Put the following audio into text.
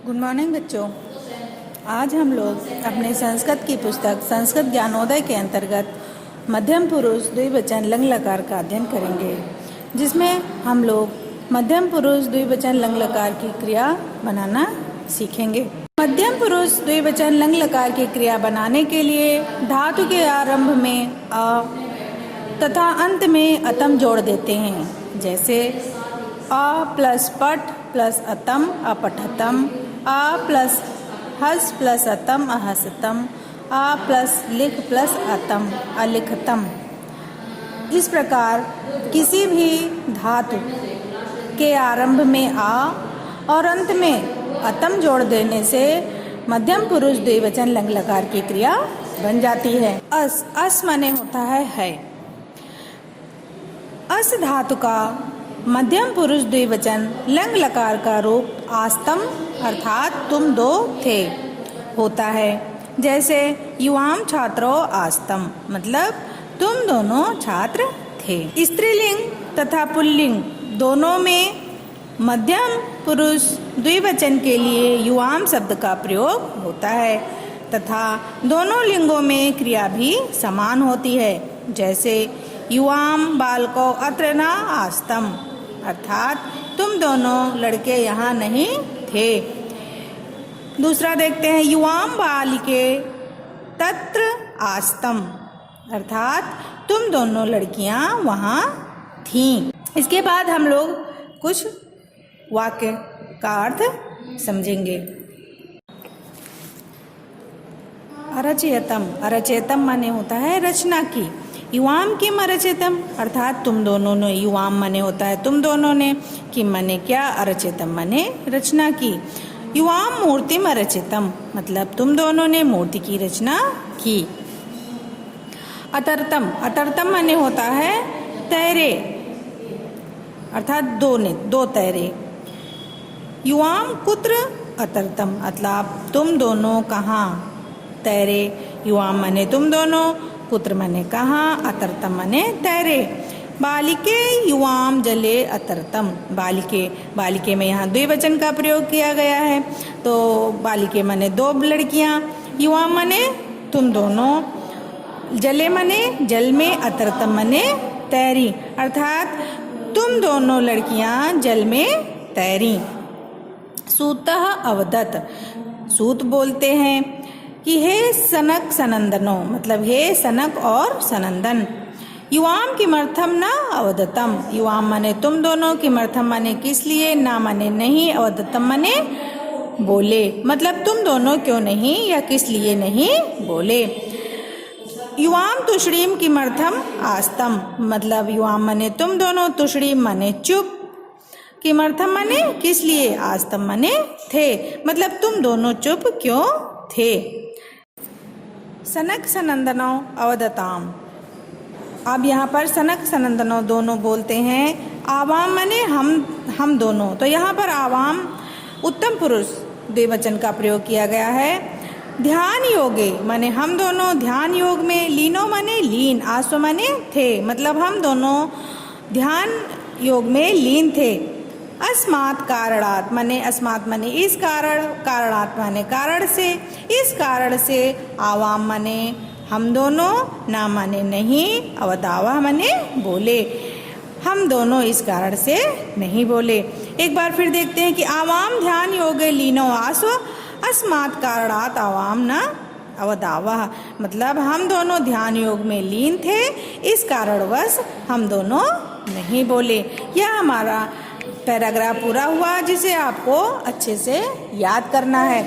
Good morning बच्चों। आज हम लोग अपने संस्कृत की पुस्तक संस्कृत ज्ञानोदय के अंतर्गत मध्यम पुरुष द्विवचन लंग लकार का अध्ययन करेंगे, जिसमें हम लोग मध्यम पुरुष द्विवचन लंग लकार की क्रिया बनाना सीखेंगे। मध्यम पुरुष द्विवचन लंग लकार की क्रिया बनाने के लिए धातु के आरंभ में अ तथा अंत में अतम जोड़ देते हैं। जैसे अ प्लस पठ प्लस अतम अपठतम, आ प्लस हस प्लस अतम अहसतम, आ प्लस लिख प्लस अतम अलिखतम। इस प्रकार किसी भी धातु के आरंभ में आ और अंत में अतम जोड़ देने से मध्यम पुरुष द्विवचन लंग लकार की क्रिया बन जाती है। अस माने होता है। अस धातु का मध्यम पुरुष द्विवचन लंग लकार का रूप आस्तम अर्थात तुम दो थे होता है। जैसे युवाम छात्रो आस्तम मतलब तुम दोनों छात्र थे। स्त्रीलिंग तथा पुल्लिंग दोनों में मध्यम पुरुष द्विवचन के लिए युवाम शब्द का प्रयोग होता है तथा दोनों लिंगों में क्रिया भी समान होती है। जैसे युवाम बालको अत्र न आस्तम अर्थात तुम दोनों लड़के यहाँ नहीं थे। दूसरा देखते हैं, युवाम बालिके तत्र आस्तम अर्थात तुम दोनों लड़कियाँ वहाँ थीं। इसके बाद हम लोग कुछ वाक्य का अर्थ समझेंगे। अरचयतम, अरचयतम माने होता है रचना की। युवाम किम अरचयतम अर्थात तुम दोनों ने, युवाम माने होता है तुम दोनों ने, किम माने क्या, अरचयतम माने रचना की। युवाम मूर्तिम अरचयतम मतलब तुम दोनों ने मूर्ति की रचना की। अतर्तम, अतर्तम माने होता है तैरे अर्थात दो तैरे। युवाम कुत्र अतर्तम मतलब तुम दोनों कहाँ तैरे। युवाम माने तुम दोनों, पुत्र माने कहाँ, अतर्तम माने तैरे। बालिके युवाम जले अतर्तम, बालिके में यहाँ द्विवचन का प्रयोग किया गया है, तो बालिके माने दो लड़कियाँ, युवाम माने तुम दोनों, जले माने जल में, अतर्तम माने तैरी अर्थात तुम दोनों लड़कियाँ जल में तैरी। सूतः अवदत, सूत बोलते हैं कि हे सनक सनंदनो मतलब हे सनक और सनंदन। युवाम किमर्थम न अवदतम, युवाम माने तुम दोनों, किमर्थम माने किस लिए, ना माने नहीं, अवदतम माने बोले मतलब तुम दोनों क्यों नहीं या किस लिए नहीं बोले। युवाम तुषड़ीम किमर्थम आस्तम मतलब युवाम माने तुम दोनों, तुषड़ीम माने चुप, किमर्थम माने किस लिए, आस्तम माने थे मतलब तुम दोनों चुप क्यों थे। सनक सनंदनो अवदताम, अब यहाँ पर सनक सनंदनो दोनों बोलते हैं। आवाम माने हम दोनों, तो यहाँ पर आवाम उत्तम पुरुष द्विवचन का प्रयोग किया गया है। ध्यान योगे माने हम दोनों ध्यान योग में, लीनो माने लीन, आसो माने थे मतलब हम दोनों ध्यान योग में लीन थे। अस्मात् कारणात् माने अस्मात् माने इस कारण, कारणात् माने कारण से, इस कारण से, आवाम माने हम दोनों, ना माने नहीं, अवदावा माने बोले, हम दोनों इस कारण से नहीं बोले। एक बार फिर देखते हैं कि आवाम ध्यान योगे लीनो आसो अस्मात् कारणात् आवाम न अवदावा मतलब हम दोनों ध्यान योग में लीन थे, इस कारणवश हम दोनों नहीं बोले। यह हमारा पैराग्राफ पूरा हुआ, जिसे आपको अच्छे से याद करना है।